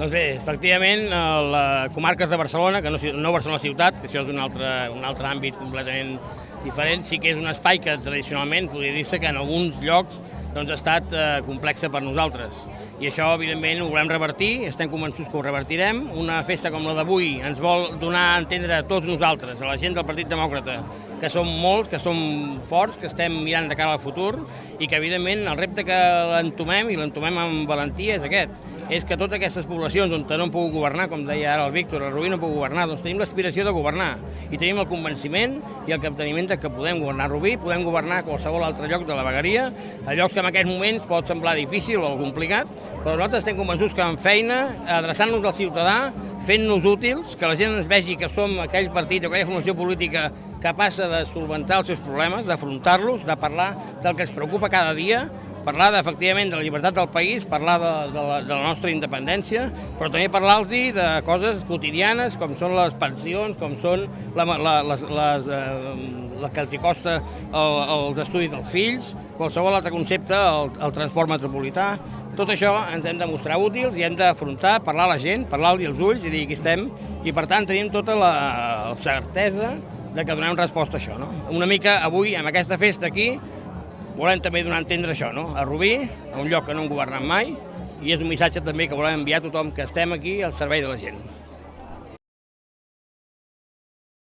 Doncs bé, efectivament, la comarques de Barcelona, que no Barcelona ciutat, que això és un altre àmbit completament diferent, sí que és un espai que tradicionalment podria dir-se que en alguns llocs ha estat complexa per nosaltres. I això, evidentment, ho volem revertir, estem convençuts que ho revertirem. Una festa com la d'avui ens vol donar a entendre a tots nosaltres, a la gent del Partit Demòcrata, que som molts, que som forts, que estem mirant de cara al futur i que, evidentment, el repte que l'entomem i l'entomem amb valentia és aquest, és que totes aquestes poblacions on no han pogut governar, com deia ara el Víctor, a Rubí no ha pogut governar, doncs tenim l'aspiració de governar i tenim el convenciment i el capteniment que podem governar Rubí, podem governar qualsevol altre lloc de la vegueria, a llocs que en aquests moments pot semblar difícil o complicat, però nosaltres estem convençuts que amb feina, adreçant-nos al ciutadà, fent-nos útils, que la gent ens vegi que som aquell partit o aquella formació política capaç de solventar els seus problemes, d'afrontar-los, de parlar del que ens preocupa cada dia, parlar efectivament de la llibertat del país, parlar de la nostra independència, però també parlar-los de coses quotidianes com són les pensions, com són el que els costa els estudis dels fills, qualsevol altre concepte, el transport metropolità. Tot això ens hem de mostrar útils i hem d'afrontar, parlar a la gent, parlar-li als ulls i dir que estem, i per tant tenim tota la certesa de que donem resposta a això. Una mica avui, amb aquesta festa aquí, volem també donar a entendre això, a Rubí, a un lloc que no hem governat mai, i és un missatge també que volem enviar a tothom que estem aquí al servei de la gent.